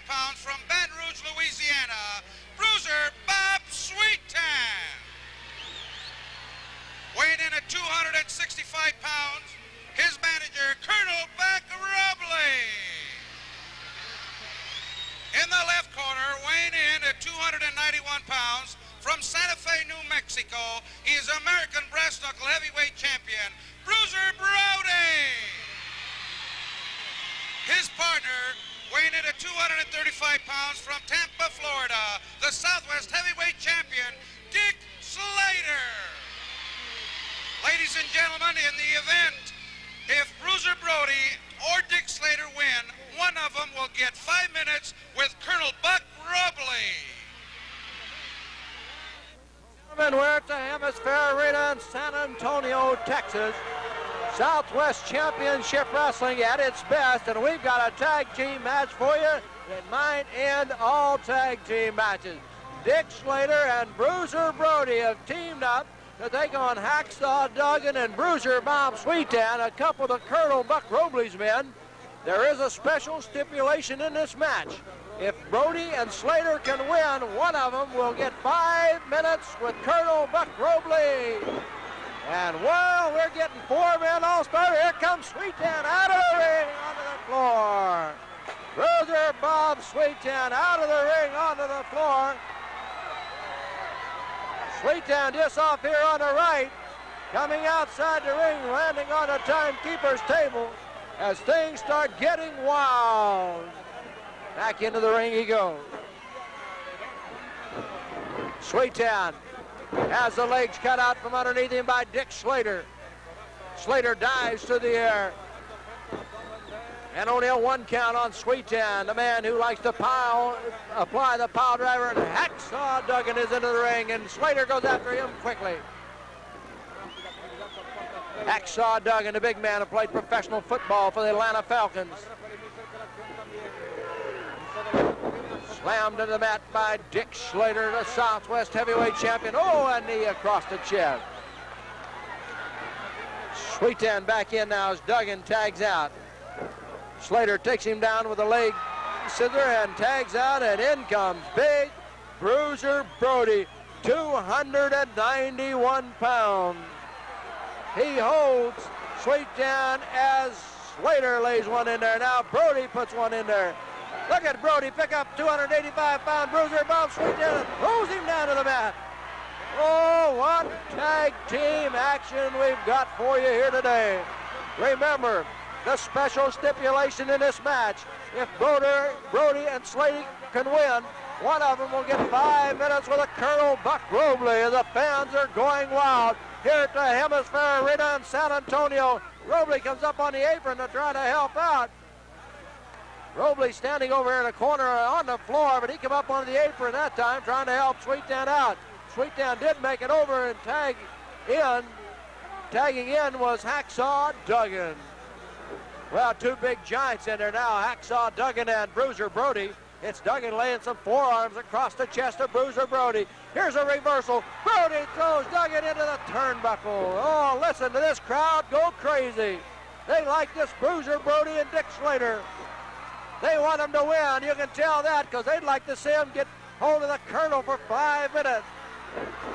pounds from Baton Rouge, Louisiana, Bruiser Bob Sweetan. Weighing in at 265 pounds, his manager, Colonel Buck Robley. In the left corner, weighing in at 291 pounds, from Santa Fe, New Mexico, he is American brass knuckle heavyweight champion, Bruiser Brody. His partner, weighing in at 235 pounds, from Tampa, Florida, the Southwest heavyweight champion, Dick SLATER. Ladies and gentlemen, in the event, if Bruiser Brody or Dick SLATER win, one of them will get 5 minutes with Colonel Buck Robley. We're at the Hemisphere Arena in San Antonio, Texas. Southwest Championship Wrestling at its best, and we've got a tag team match for you that might end all tag team matches. Dick SLATER and Bruiser Brody have teamed up to take on Hacksaw Duggan and Bruiser Bob Sweetan, a couple of Colonel Buck Robley's men. There is a special stipulation in this match. If Brody and SLATER can win, one of them will get 5 minutes with Colonel Buck Robley. And while we're getting 4 men all started, here comes Sweetan out of the ring onto the floor. Bruiser Bob Sweetan out of the ring onto the floor. Sweetan just off here on the right, coming outside the ring, landing on the timekeeper's table as things start getting wild. Back into the ring he goes. Sweetan has the legs cut out from underneath him by Dick SLATER. SLATER dives to the air. And only a 1 count on Sweetan, the man who likes to apply the pile driver. And Hacksaw Duggan is into the ring, and SLATER goes after him quickly. Hacksaw Duggan, the big man who played professional football for the Atlanta Falcons. Slammed to the mat by Dick SLATER, the Southwest heavyweight champion. Oh, a knee across the chest. Sweetan back in now as Duggan tags out. SLATER takes him down with a leg scissor and tags out, and in comes big Bruiser Brody, 291 pounds. He holds Sweetan as SLATER lays one in there. Now Brody puts one in there. Look at Brody pick up 285-pound Bruiser Bob Sweetan and throws him down to the mat. Oh, what tag team action we've got for you here today. Remember, the special stipulation in this match, if Brody and SLATER can win, one of them will get 5 minutes with a Colonel Buck Robley. The fans are going wild here at the Hemisphere Arena in San Antonio. Robley comes up on the apron to try to help out. Robley standing over here in the corner on the floor, but he came up on the apron that time trying to help Sweetan out. Sweetan did make it over and tag in. Tagging in was Hacksaw Duggan. Well, 2 big giants in there now, Hacksaw Duggan and Bruiser Brody. It's Duggan laying some forearms across the chest of Bruiser Brody. Here's a reversal. Brody throws Duggan into the turnbuckle. Oh, listen to this crowd go crazy. They like this Bruiser Brody and Dick SLATER. They want him to win. You can tell that because they'd like to see him get hold of the Colonel for 5 minutes.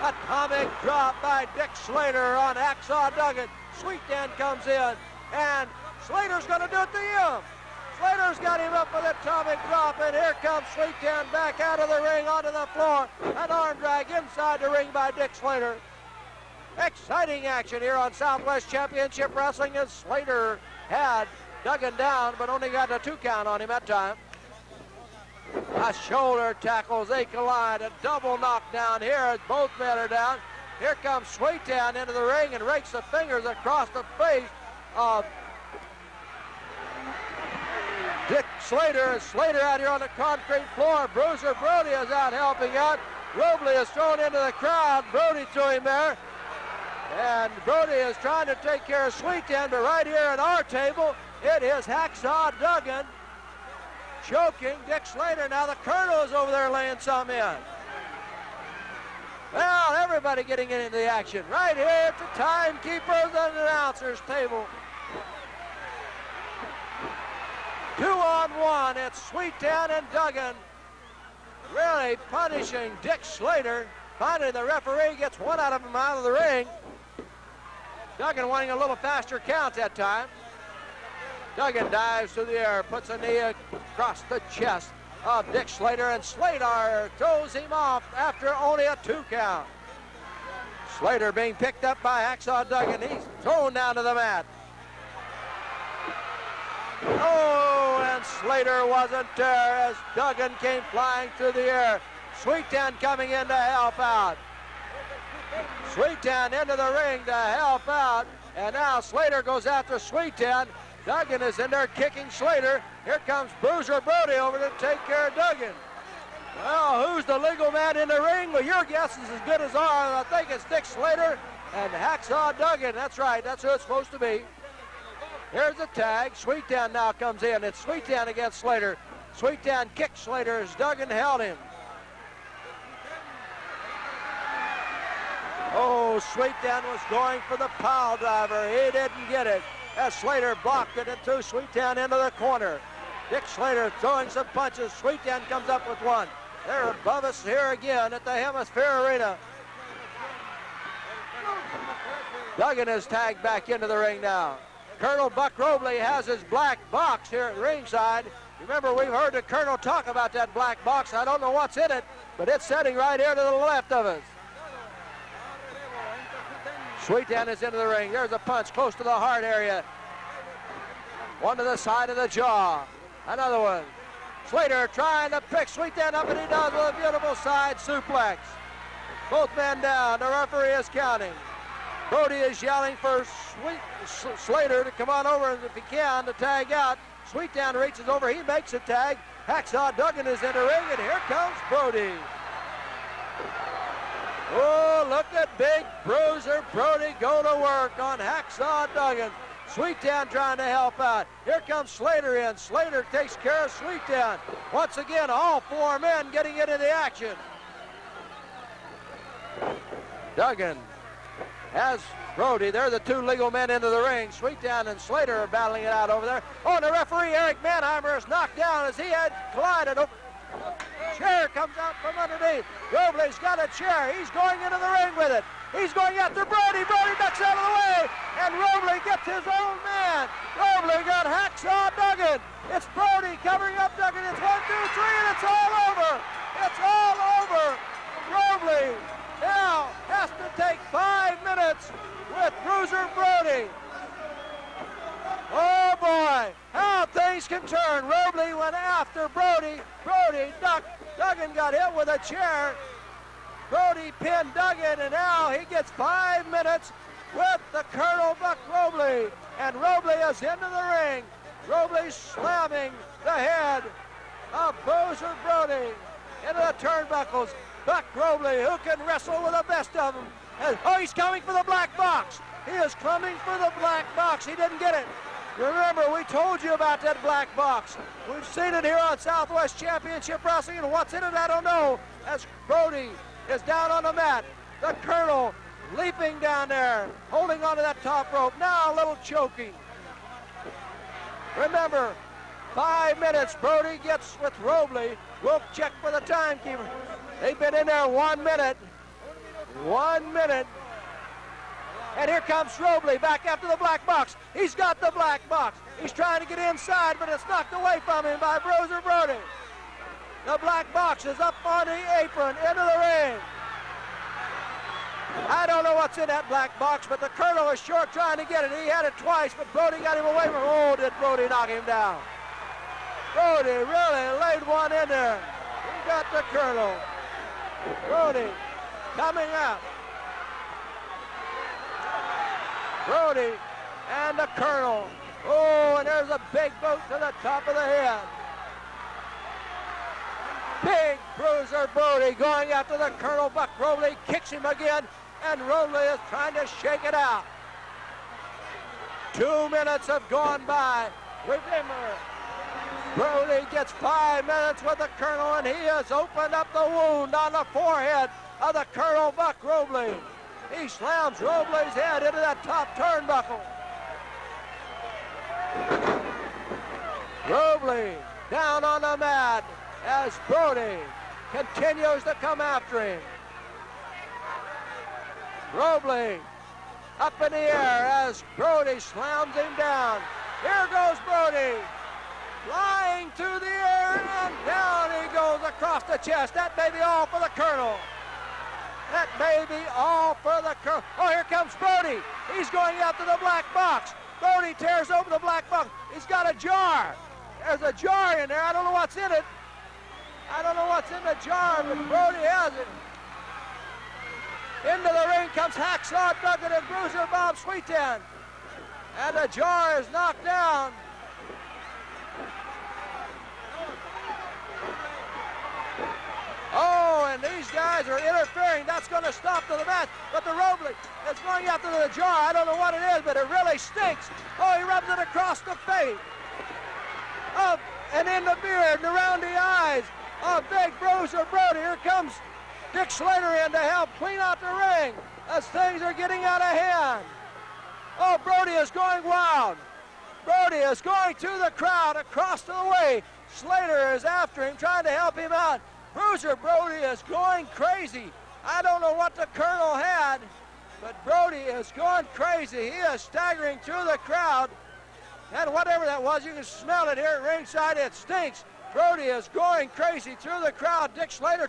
Atomic drop by Dick SLATER on Hacksaw Duggan. Sweetan comes in, and SLATER's going to do it to him. SLATER's got him up with an atomic drop, and here comes Sweetan back out of the ring onto the floor. An arm drag inside the ring by Dick SLATER. Exciting action here on Southwest Championship Wrestling as SLATER had Duggan down, but only got a 2 count on him that time. A shoulder tackles, they collide, a double knockdown here as both men are down. Here comes Sweetan into the ring and rakes the fingers across the face of Dick SLATER. SLATER out here on the concrete floor. Bruiser Brody is out helping out. Robley is thrown into the crowd. Brody threw him there. And Brody is trying to take care of Sweetan, but right here at our table, it is Hacksaw Duggan choking Dick SLATER. Now the Colonel is over there laying some in. Well, everybody getting into the action right here at the timekeepers and announcers table. 2-on-1. It's Sweetan and Duggan really punishing Dick Slater. Finally, the referee gets one out of him out of the ring. Duggan wanting a little faster count that time. Duggan dives through the air, puts a knee across the chest of Dick Slater, and Slater throws him off after only a 2 count. Slater being picked up by Hacksaw Duggan. He's thrown down to the mat. Oh, and Slater wasn't there as Duggan came flying through the air. Sweetan coming in to help out. Sweetan into the ring to help out. And now Slater goes after Sweetan. Duggan is in there kicking Slater. Here comes Bruiser Brody over to take care of Duggan. Well, who's the legal man in the ring? Well, your guess is as good as ours. I think it's Dick Slater and Hacksaw Duggan. That's right. That's who it's supposed to be. Here's the tag. Sweetan now comes in. It's Sweetan against Slater. Sweetan kicked Slater as Duggan held him. Oh, Sweetan was going for the pile driver. He didn't get it as Slater blocked it and threw Sweetan into the corner. Dick Slater throwing some punches. Sweetan comes up with one. They're above us here again at the Hemisphere Arena. Duggan is tagged back into the ring now. Colonel Buck Robley has his black box here at ringside. Remember, we've heard the Colonel talk about that black box. I don't know what's in it, but it's sitting right here to the left of us. Sweetan is into the ring. There's a punch close to the heart area. One to the side of the jaw. Another one. Slater trying to pick Sweetan up, and he does with a beautiful side suplex. Both men down. The referee is counting. Brody is yelling for Slater to come on over if he can to tag out. Sweetan reaches over. He makes a tag. Hacksaw Duggan is in the ring, and here comes Brody. Oh, look at big Bruiser Brody go to work on Hacksaw Duggan. Sweetan trying to help out. Here comes Slater in. Slater takes care of Sweetan. Once again, all 4 men getting into the action. Duggan has Brody. They're the 2 legal men into the ring. Sweetan and Slater are battling it out over there. Oh, and the referee, Eric Manheimer, is knocked down as he had collided. Chair comes out from underneath. Robley's got a chair. He's going into the ring with it. He's going after Brody. Brody ducks out of the way, and Robley gets his own man. Robley got Hacksaw Duggan. It's Brody covering up Duggan. It's 1, 2, 3, and it's all over. It's all over. Robley now has to take 5 minutes with Bruiser Brody. Oh boy, how things can turn. Robley went after Brody. Brody ducked. Duggan got hit with a chair. Brody pinned Duggan, and now he gets 5 minutes with the Colonel Buck Robley. And Robley is into the ring. Robley slamming the head of Bruiser Brody into the turnbuckles. Buck Robley, who can wrestle with the best of them. And, oh, he's coming for the black box. He is coming for the black box. He didn't get it. Remember, we told you about that black box. We've seen it here on Southwest Championship Wrestling, and what's in it, I don't know. As Brody is down on the mat, the Colonel leaping down there, holding onto that top rope. Now a little choking. Remember, 5 minutes. Brody gets with Robley. We'll check for the timekeeper. They've been in there 1 minute. 1 minute. And here comes Robley back after the black box. He's got the black box. He's trying to get inside, but it's knocked away from him by Bruiser Brody. The black box is up on the apron, into the ring. I don't know what's in that black box, but the Colonel was sure trying to get it. He had it twice, but Brody got him away from him. Oh, did Brody knock him down? Brody really laid one in there. He got the Colonel. Brody coming out. Brody and the Colonel. Oh, and there's a big boot to the top of the head. Big Bruiser Brody going after the Colonel. Buck Robley kicks him again, and Robley is trying to shake it out. 2 minutes have gone by. Remember, Brody gets 5 minutes with the Colonel, and he has opened up the wound on the forehead of the Colonel Buck Robley. He slams Robley's head into that top turnbuckle. Robley down on the mat as Brody continues to come after him. Robley up in the air as Brody slams him down. Here goes Brody, flying to the air, and down he goes across the chest. That may be all for the Colonel. That may be all for the Colonel. Oh, here comes Brody. He's going after the black box. Brody tears open the black box. He's got a jar. There's a jar in there. I don't know what's in it. I don't know what's in the jar, but Brody has it. Into the ring comes Hacksaw Duggan and Bruiser Bob Sweetan. And the jar is knocked down. Oh, and these guys are interfering. That's going to stop to the match. But the Robley is going after the jar. I don't know what it is, but it really stinks. Oh, he rubs it across the face. Oh, and in the beard and around the eyes of big Bruiser Brody. Here comes Dick Slater in to help clean out the ring as things are getting out of hand. Oh, Brody is going wild. Brody is going to the crowd across the way. Slater is after him, trying to help him out. Bruiser Brody is going crazy. I don't know what the Colonel had, but Brody is going crazy. He is staggering through the crowd. And whatever that was, you can smell it here at ringside. It stinks. Brody is going crazy through the crowd. Dick Slater